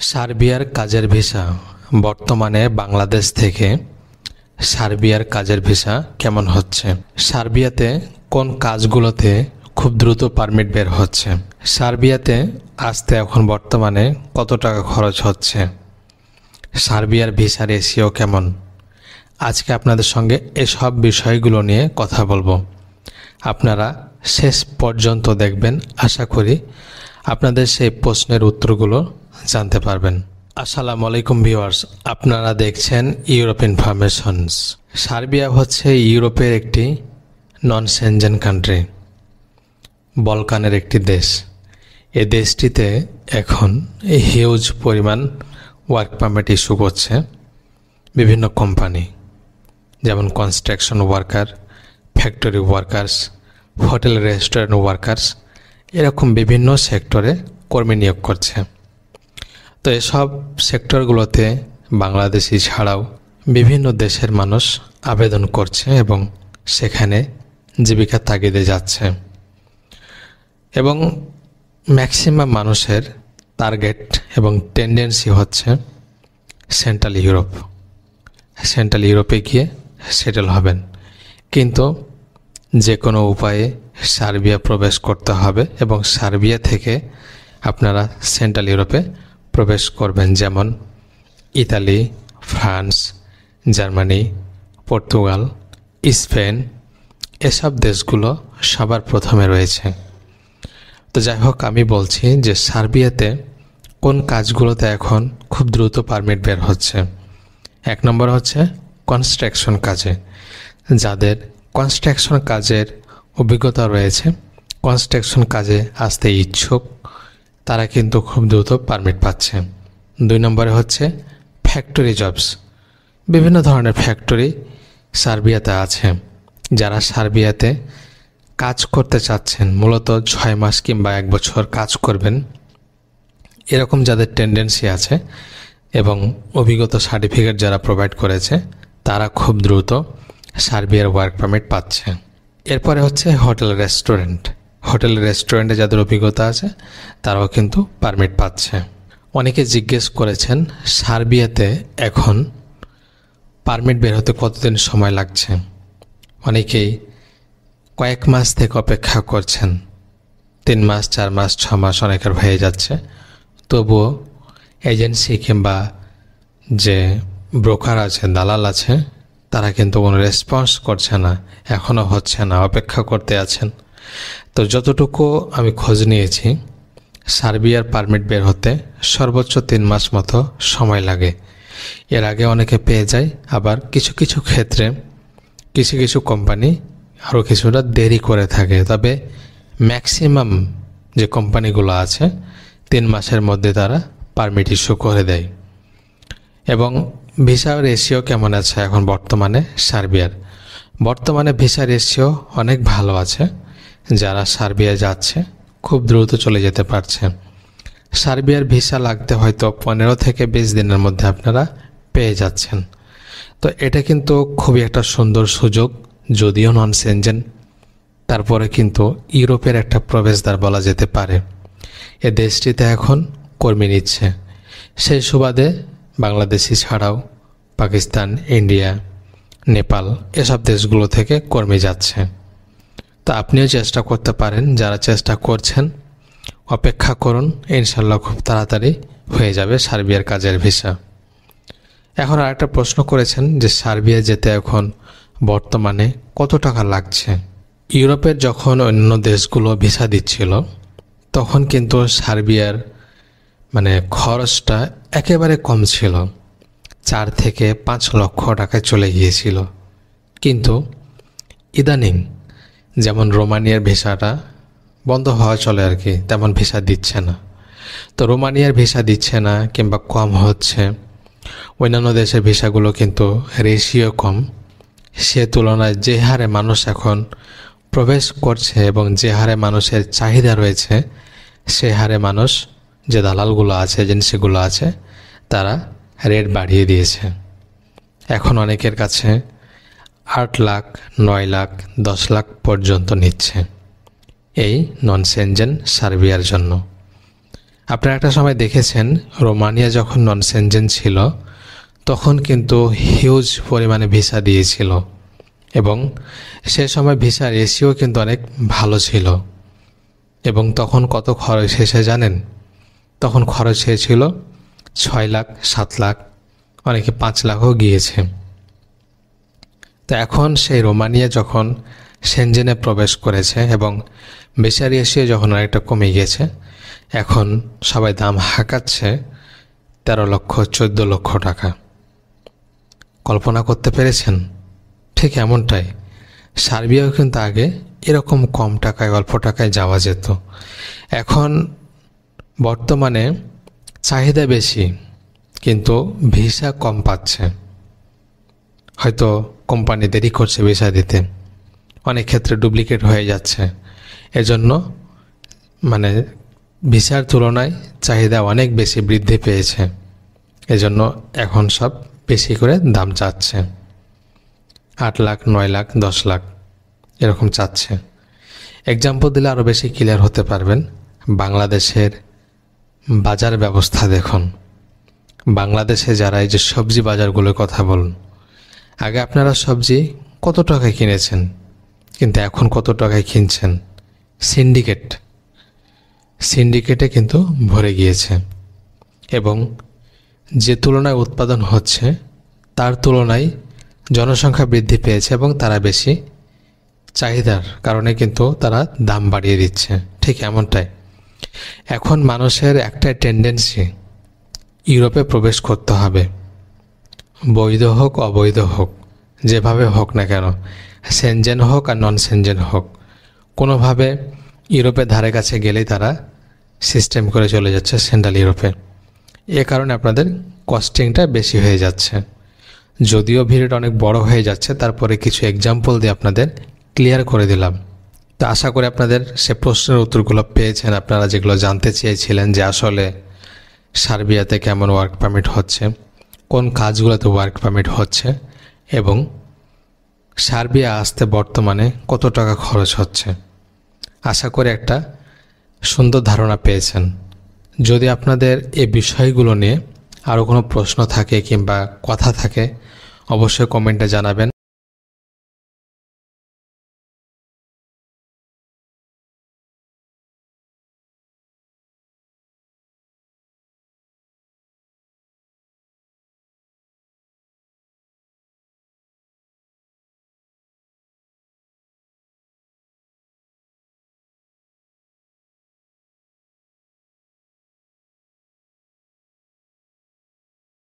সার্বিয়ার কাজের ভিসা বর্তমানে বাংলাদেশ থেকে সার্বিয়ার কাজের ভিসা কেমন হচ্ছে? সার্বিয়াতে কোন কাজগুলোতে খুব দ্রুত পারমিট বের হচ্ছে? সার্বিয়াতে আসতে এখন বর্তমানে কত টাকা খরচ হচ্ছে? সার্বিয়ার ভিসা রেশিও কেমন? আজকে আপনাদের সঙ্গে এসব বিষয়গুলো নিয়ে কথা বলবো। আপনারা শেষ পর্যন্ত দেখবেন, আশা করি আপনাদের সেই প্রশ্নের উত্তরগুলো জানতে পারবেন। আসসালামু আলাইকুম ভিউয়ার্স, আপনারা দেখছেন ইউরোপ ইনফরমেশনস। সার্বিয়া হচ্ছে ইউরোপের একটি নন সেনজেন কান্ট্রি, বলকানের একটি দেশ। এই দেশটিতে এখন হিউজ পরিমাণ ওয়ার্ক পারমিট ইস্যু করছে বিভিন্ন কোম্পানি, যেমন construction worker, factory workers, hotel restaurant workers, এরকম বিভিন্ন সেক্টরে কর্মী নিয়োগ করছে। তো এসব সেক্টরগুলোতে বাংলাদেশি ছাড়াও বিভিন্ন দেশের মানুষ আবেদন করছে এবং সেখানে জীবিকার তাগিদে যাচ্ছে। এবং ম্যাক্সিমাম মানুষের টার্গেট এবং টেন্ডেন্সি হচ্ছে সেন্ট্রাল ইউরোপ। সেন্ট্রাল ইউরোপে গিয়ে সেটেল হবেন, কিন্তু যে কোনো উপায়ে সার্বিয়া প্রবেশ করতে হবে এবং সার্বিয়া থেকে আপনারা সেন্ট্রাল ইউরোপে প্রবেশ করবেন, যেমন Italy, France, Germany, Portugal, Spain, এসব দেশগুলো সবার প্রথমে রয়েছে। তো যাই হোক, আমি বলছি যে সার্বিয়াতে কোন কাজগুলোতে এখন খুব দ্রুত পারমিট বের হচ্ছে। এক নম্বর হচ্ছে কনস্ট্রাকশন কাজে। যাদের কনস্ট্রাকশন কাজের অভিজ্ঞতা রয়েছে, কনস্ট্রাকশন কাজে আসতে ইচ্ছুক, তারা কিন্তু খুব দ্রুত পারমিট পাচ্ছে। দুই নম্বরে হচ্ছে ফ্যাক্টরি জবস। বিভিন্ন ধরনের ফ্যাক্টরি সার্বিয়াতে আছে। যারা সার্বিয়াতে কাজ করতে চাচ্ছেন, মূলত 6 মাস কিংবা 1 বছর কাজ করবেন, এরকম যাদের টেন্ডেন্সি আছে এবং অভিজ্ঞতা সার্টিফিকেট যারা প্রোভাইড করেছে, তারা খুব দ্রুত সার্বিয়ার ওয়ার্ক পারমিট পাচ্ছে। এরপরে হচ্ছে হোটেল রেস্টুরেন্ট। হোটেল রেস্টুরেন্টে যাদের অভিজ্ঞতা আছে তারাও কিন্তু পারমিট পাচ্ছে। অনেকে জিজ্ঞেস করেছেন সার্বিয়াতে এখন পারমিট বের হতে কতদিন সময় লাগছে। অনেকেই কয়েক মাস থেকে অপেক্ষা করছেন, 3 মাস, 4 মাস, 6 মাস অনেকের হয়ে যাচ্ছে। তবুও এজেন্সি কিংবা যে ব্রোকার আছে, দালাল আছে, তারা কিন্তু কোনো রেসপন্স করছে না, এখনও হচ্ছে না, অপেক্ষা করতে আছেন। তো যতটুকু আমি খোঁজ নিয়েছি, সার্বিয়ার পারমিট বের হতে সর্বোচ্চ 3 মাস মতো সময় লাগে। এর আগে অনেকে পেয়ে যায়, আবার কিছু কিছু ক্ষেত্রে কিছু কিছু কোম্পানি আরও কিছুটা দেরি করে থাকে। তবে ম্যাক্সিমাম যে কোম্পানিগুলো আছে 3 মাসের মধ্যে তারা পারমিট ইস্যু করে দেয়। এবং ভিসা রেশিও কেমন আছে এখন বর্তমানে সার্বিয়ার? বর্তমানে ভিসা রেশিও অনেক ভালো আছে। যারা সার্বিয়া যাচ্ছে খুব দ্রুত চলে যেতে পারছে। সার্বিয়ার ভিসা লাগতে হয়তো 15 থেকে 20 দিনের মধ্যে আপনারা পেয়ে যাচ্ছেন। তো এটা কিন্তু খুবই একটা সুন্দর সুযোগ, যদিও নন সেনজেন, তারপরে কিন্তু ইউরোপের একটা প্রবেশদ্বার বলা যেতে পারে। এ দেশটিতে এখন কর্মী নিচ্ছে। সেই সুবাদে বাংলাদেশি ছাড়াও পাকিস্তান, ইন্ডিয়া, নেপাল, এসব দেশগুলো থেকে কর্মী যাচ্ছে। তো আপনিও চেষ্টা করতে পারেন। যারা চেষ্টা করছেন অপেক্ষা করুন, ইনশাল্লাহ খুব তাড়াতাড়ি হয়ে যাবে সার্বিয়ার কাজের ভিসা। এখন আরেকটা প্রশ্ন করেছেন যে সার্বিয়া যেতে এখন বর্তমানে কত টাকা লাগছে। ইউরোপের যখন অন্য দেশগুলো ভিসা দিচ্ছিল, তখন কিন্তু সার্বিয়ার খরচটা একেবারে কম ছিল, 4 থেকে 5 লক্ষ টাকায় চলে গিয়েছিল। কিন্তু ইদানিং যেমন রোমানিয়ার ভিসাটা বন্ধ হওয়া চলে আর কি, তেমন ভিসা দিচ্ছে না। তো রোমানিয়ার ভিসা দিচ্ছে না কিংবা কম হচ্ছে, অন্যান্য দেশের ভিসাগুলো কিন্তু রেশিও কম। সে তুলনায় যে হারে মানুষ এখন প্রবেশ করছে এবং যে হারে মানুষের চাহিদা রয়েছে, সে হারে মানুষ, যে দালালগুলো আছে, এজেন্সিগুলো আছে, তারা রেট বাড়িয়ে দিয়েছে। এখন অনেকের কাছে 8 লাখ, 9 লাখ, 10 লাখ পর্যন্ত নিচ্ছে এই নন সেনজেন সার্বিয়ার জন্য। আপনারা একটা সময় দেখেছেন রোমানিয়া যখন নন সেনজেন ছিল তখন কিন্তু হিউজ পরিমাণে ভিসা দিয়েছিল এবং সে সময় ভিসার রেশিও কিন্তু অনেক ভালো ছিল। এবং তখন কত খরচ হয়েছে জানেন? তখন খরচ হয়েছিল 6 লাখ, 7 লাখ, অনেকে 5 লাখও গিয়েছে। তো এখন সেই রোমানিয়া যখন সেনজেনে প্রবেশ করেছে এবং ভিসার রেশিও যখন অনেকটা কমে গিয়েছে, এখন সবাই দাম হাঁকাচ্ছে 13 লক্ষ, 14 লক্ষ টাকা। কল্পনা করতে পেরেছেন? ঠিক এমনটাই সার্বিয়াও কিন্তু আগে এরকম কম টাকায়, অল্প টাকায় যাওয়া যেত। এখন বর্তমানে চাহিদা বেশি কিন্তু ভিসা কম পাচ্ছে। হয়তো কোম্পানি দেরি করছে ভিসা দিতে, অনেক ক্ষেত্রে ডুপ্লিকেট হয়ে যাচ্ছে। এজন্য ভিসার তুলনায় চাহিদা অনেক বেশি বৃদ্ধি পেয়েছে। এজন্য এখন সব বেশি করে দাম চাচ্ছে, 8 লাখ, 9 লাখ, 10 লাখ এরকম চাচ্ছে। এক্সাম্পল দিলে আরও বেশি ক্লিয়ার হতে পারবেন। বাংলাদেশের বাজার ব্যবস্থা দেখুন। বাংলাদেশে যারা এই যে সবজি বাজারগুলোর কথা বলুন, আগে আপনারা সবজি কত টাকায় কিনেছেন, কিন্তু এখন কত টাকায় কিনছেন? সিন্ডিকেটে কিন্তু ভরে গিয়েছে এবং যে তুলনায় উৎপাদন হচ্ছে তার তুলনায় জনসংখ্যা বৃদ্ধি পেয়েছে এবং তারা বেশি চাহিদার কারণে কিন্তু তারা দাম বাড়িয়ে দিচ্ছে। ঠিক এমনটাই এখন মানুষের একটা টেন্ডেন্সি, ইউরোপে প্রবেশ করতে হবে, বৈধ হোক অবৈধ হোক, যেভাবে হোক না কেন, সেনজেন হোক আর নন সেনজেন হোক, কোনোভাবে ইউরোপের ধারে কাছে গেলেই তারা সিস্টেম করে চলে যাচ্ছে সেন্ট্রাল ইউরোপে। এ কারণে আপনাদের কস্টিংটা বেশি হয়ে যাচ্ছে। যদিও ভিড়টা অনেক বড় হয়ে যাচ্ছে, তারপরে কিছু এক্সাম্পল দিয়ে আপনাদের ক্লিয়ার করে দিলাম। তো আশা করি আপনাদের সে প্রশ্নের উত্তরগুলো পেয়েছেন, আপনারা যেগুলো জানতে চেয়েছিলেন যে আসলে সার্বিয়াতে কেমন ওয়ার্ক পারমিট হচ্ছে, কোন কাজগুলোতে ওয়ার্ক পারমিট হচ্ছে এবং সার্বিয়া আসতে বর্তমানে কত টাকা খরচ হচ্ছে। আশা করি একটা সুন্দর ধারণা পেয়েছেন। যদি আপনাদের এই বিষয়গুলো নিয়ে আরও কোনো প্রশ্ন থাকে কিংবা কথা থাকে, অবশ্যই কমেন্টে জানাবেন।